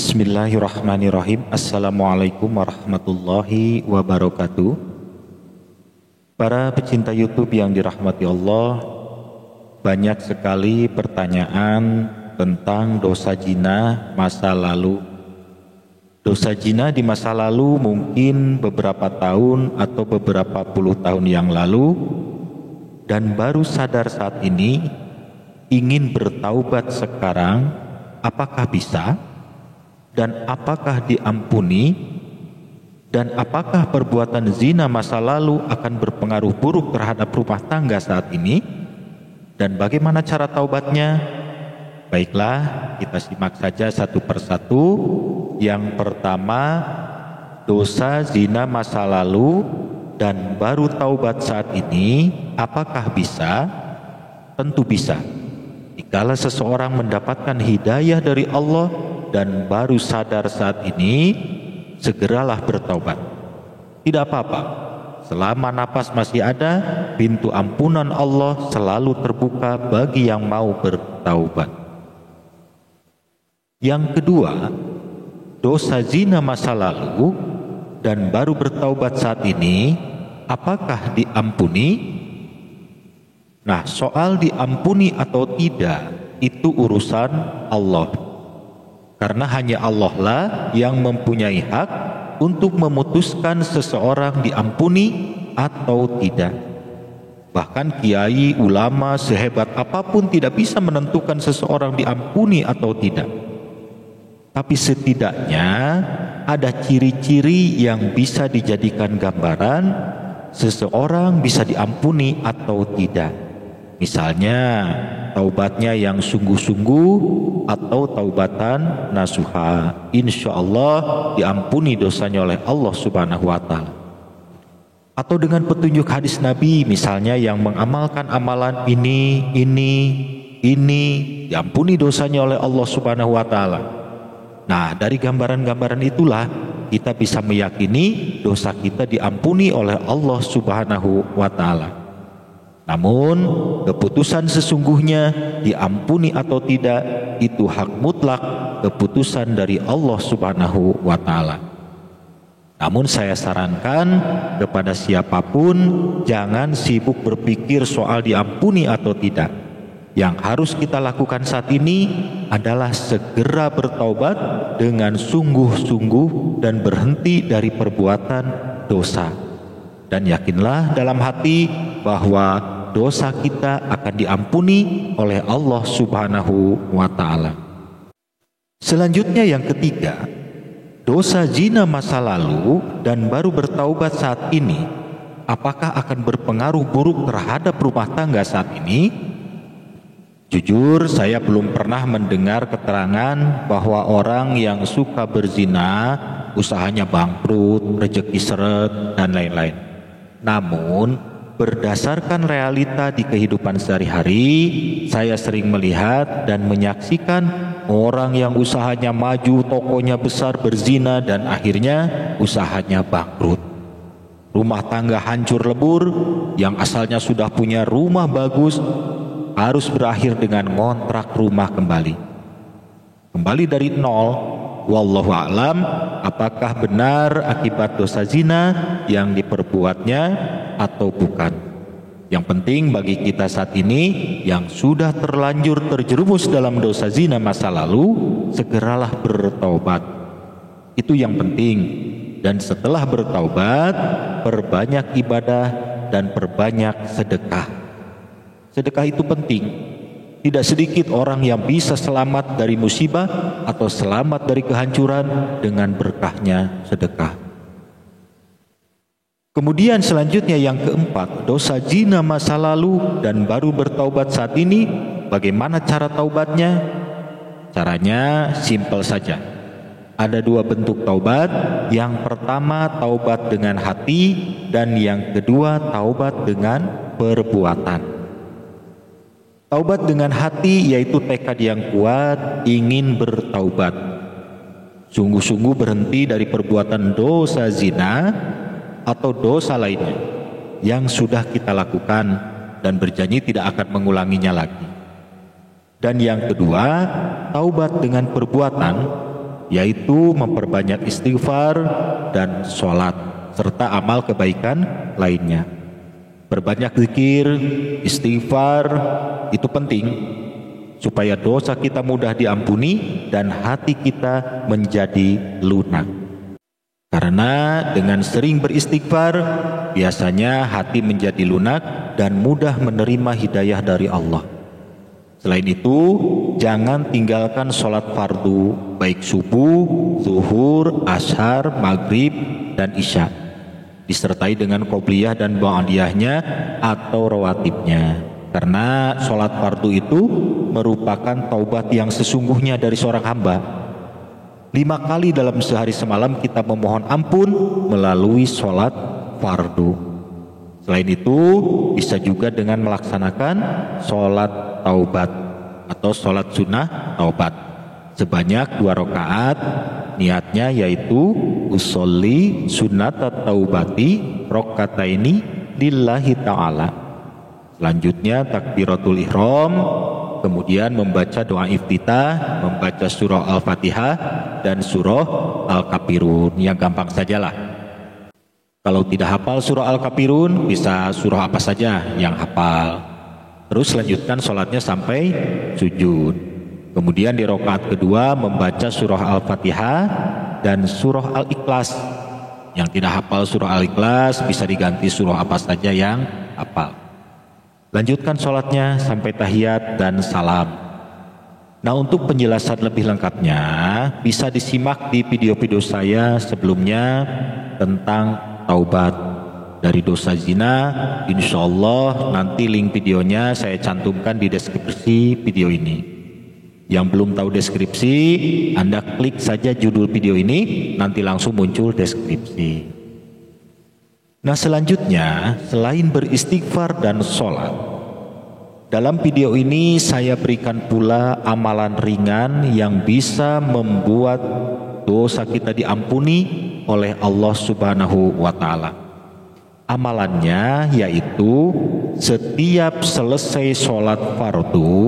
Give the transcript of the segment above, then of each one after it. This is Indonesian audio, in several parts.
Bismillahirrahmanirrahim. Assalamualaikum warahmatullahi wabarakatuh. Para pecinta YouTube yang dirahmati Allah, banyak sekali pertanyaan tentang dosa zina masa lalu. Dosa zina di masa lalu mungkin beberapa tahun atau beberapa puluh tahun yang lalu, dan baru sadar saat ini, ingin bertaubat sekarang, apakah bisa? Dan apakah diampuni? Dan apakah perbuatan zina masa lalu akan berpengaruh buruk terhadap rumah tangga saat ini? Dan bagaimana cara taubatnya? Baiklah, kita simak saja satu persatu. Yang pertama, dosa zina masa lalu dan baru taubat saat ini, apakah bisa? Tentu bisa. Dikala seseorang mendapatkan hidayah dari Allah dan baru sadar saat ini, segeralah bertaubat. Tidak apa-apa, selama napas masih ada, pintu ampunan Allah selalu terbuka bagi yang mau bertaubat. Yang kedua, dosa zina masa lalu dan baru bertaubat saat ini, apakah diampuni? Nah, soal diampuni atau tidak, itu urusan Allah. Karena hanya Allah lah yang mempunyai hak untuk memutuskan seseorang diampuni atau tidak. Bahkan kiai, ulama, sehebat apapun tidak bisa menentukan seseorang diampuni atau tidak. Tapi setidaknya ada ciri-ciri yang bisa dijadikan gambaran seseorang bisa diampuni atau tidak. Misalnya taubatnya yang sungguh-sungguh atau taubatan nasuha, insya Allah diampuni dosanya oleh Allah Subhanahu wa Ta'ala. Atau dengan petunjuk hadis Nabi, misalnya yang mengamalkan amalan ini, diampuni dosanya oleh Allah Subhanahu wa Ta'ala. Nah, dari gambaran-gambaran itulah kita bisa meyakini dosa kita diampuni oleh Allah Subhanahu wa Ta'ala. Namun keputusan sesungguhnya diampuni atau tidak, itu hak mutlak keputusan dari Allah Subhanahu wa Ta'ala. Namun saya sarankan kepada siapapun, jangan sibuk berpikir soal diampuni atau tidak. Yang harus kita lakukan saat ini adalah segera bertaubat dengan sungguh-sungguh dan berhenti dari perbuatan dosa. Dan yakinlah dalam hati bahwa dosa kita akan diampuni oleh Allah Subhanahu wa Ta'ala. Selanjutnya yang ketiga, dosa zina masa lalu dan baru bertaubat saat ini, apakah akan berpengaruh buruk terhadap rumah tangga saat ini? Jujur, saya belum pernah mendengar keterangan bahwa orang yang suka berzina usahanya bangkrut, rezeki seret, dan lain-lain. Namun berdasarkan realita di kehidupan sehari-hari, saya sering melihat dan menyaksikan orang yang usahanya maju, tokonya besar, berzina, dan akhirnya usahanya bangkrut. Rumah tangga hancur lebur, yang asalnya sudah punya rumah bagus, harus berakhir dengan ngontrak rumah kembali. Kembali dari nol. Wallahu a'lam, apakah benar akibat dosa zina yang diperbuatnya atau bukan. Yang penting bagi kita saat ini yang sudah terlanjur terjerumus dalam dosa zina masa lalu, segeralah bertaubat. Itu yang penting. Dan setelah bertaubat, perbanyak ibadah dan perbanyak sedekah. Sedekah itu penting. Tidak sedikit orang yang bisa selamat dari musibah atau selamat dari kehancuran dengan berkahnya sedekah. Kemudian selanjutnya yang keempat, dosa zina masa lalu dan baru bertaubat saat ini, bagaimana cara taubatnya? Caranya simpel saja. Ada dua bentuk taubat. Yang pertama taubat dengan hati, dan yang kedua taubat dengan perbuatan. Taubat dengan hati yaitu tekad yang kuat ingin bertaubat, sungguh-sungguh berhenti dari perbuatan dosa zina atau dosa lainnya yang sudah kita lakukan dan berjanji tidak akan mengulanginya lagi. Dan yang kedua, taubat dengan perbuatan yaitu memperbanyak istighfar dan sholat serta amal kebaikan lainnya. Berbanyak zikir, istighfar itu penting supaya dosa kita mudah diampuni dan hati kita menjadi lunak. Karena dengan sering beristighfar, biasanya hati menjadi lunak dan mudah menerima hidayah dari Allah. Selain itu, jangan tinggalkan sholat fardu, baik subuh, zuhur, ashar, maghrib, dan isya, disertai dengan qobliyah dan ba'diyahnya atau rawatibnya. Karena sholat fardu itu merupakan taubat yang sesungguhnya dari seorang hamba. 5 kali dalam sehari semalam kita memohon ampun melalui sholat fardu. Selain itu, bisa juga dengan melaksanakan sholat taubat atau sholat sunnah taubat sebanyak 2 rakaat. Niatnya yaitu usolli sunnat taubati rokataini lillahi ta'ala. Selanjutnya takbiratul ihram, kemudian membaca doa iftitah, membaca surah Al-Fatihah dan surah Al-Kafirun. Yang gampang sajalah. Kalau tidak hafal surah Al-Kafirun, bisa surah apa saja yang hafal. Terus lanjutkan sholatnya sampai sujud. Kemudian di rakaat kedua membaca surah Al-Fatihah dan surah Al-Ikhlas. Yang tidak hafal surah Al-Ikhlas bisa diganti surah apa saja yang hafal. Lanjutkan sholatnya sampai tahiyat dan salam. Nah, untuk penjelasan lebih lengkapnya bisa disimak di video-video saya sebelumnya tentang taubat dari dosa zina. Insya Allah nanti link videonya saya cantumkan di deskripsi video ini. Yang belum tahu deskripsi, Anda klik saja judul video ini, nanti langsung muncul deskripsi. Nah, selanjutnya selain beristighfar dan sholat, dalam video ini saya berikan pula amalan ringan yang bisa membuat dosa kita diampuni oleh Allah Subhanahu wa Ta'ala. Amalannya yaitu setiap selesai sholat fardu,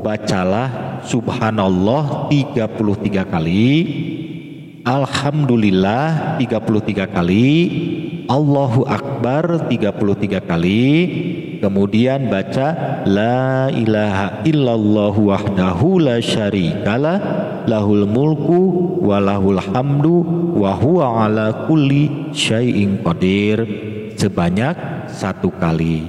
bacalah subhanallah 33 kali, alhamdulillah 33 kali, Allahu Akbar 33 kali, kemudian baca la ilaha illallah wahdahu la syarikalah lahul mulku wa lahul hamdu wa huwa ala kulli syai'in qadir sebanyak 1 kali.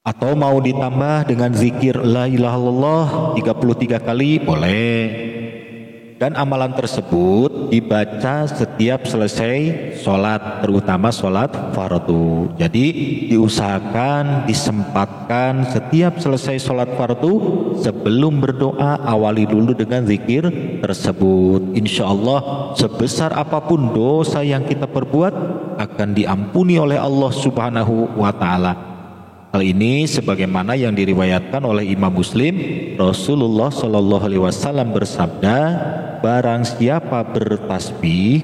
Atau mau ditambah dengan zikir la ilaha illallah 33 kali boleh. Dan amalan tersebut dibaca setiap selesai sholat, terutama sholat fardu. Jadi diusahakan, disempatkan setiap selesai sholat fardu sebelum berdoa awali dulu dengan zikir tersebut. Insya Allah sebesar apapun dosa yang kita perbuat akan diampuni oleh Allah Subhanahu wa Ta'ala. Hal ini sebagaimana yang diriwayatkan oleh Imam Muslim, Rasulullah Shallallahu Alaihi Wasallam bersabda, barang siapa bertasbih,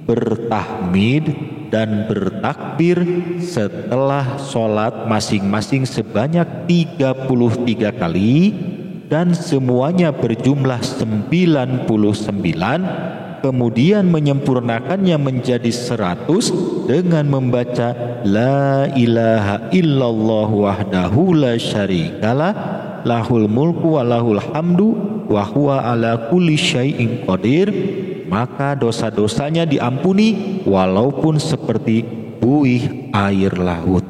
bertahmid dan bertakbir setelah sholat masing-masing sebanyak 33 kali dan semuanya berjumlah 99, kemudian menyempurnakannya menjadi 100 dengan membaca la ilaha illallah wahdahu la syarikalah lahul mulku wa lahul hamdu wa huwa ala kulli syai'in qadir, maka dosa-dosanya diampuni walaupun seperti buih air laut.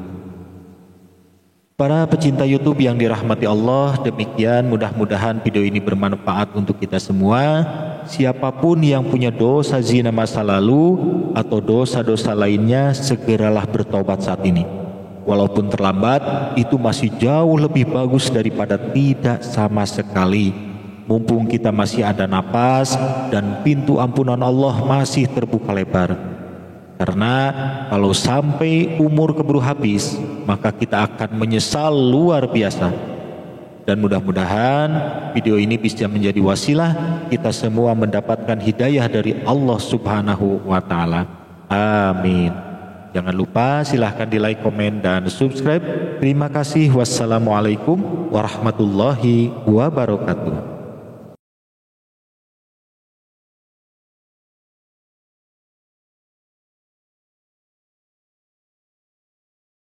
Para pecinta YouTube yang dirahmati Allah, demikian mudah-mudahan video ini bermanfaat untuk kita semua. Siapapun yang punya dosa zina masa lalu atau dosa-dosa lainnya, segeralah bertobat saat ini. Walaupun terlambat, itu masih jauh lebih bagus daripada tidak sama sekali. Mumpung kita masih ada napas dan pintu ampunan Allah masih terbuka lebar. Karena kalau sampai umur keburu habis, maka kita akan menyesal luar biasa. Dan mudah-mudahan video ini bisa menjadi wasilah kita semua mendapatkan hidayah dari Allah Subhanahu wa Ta'ala. Amin. Jangan lupa silahkan di like, komen, dan subscribe. Terima kasih. Wassalamualaikum warahmatullahi wabarakatuh.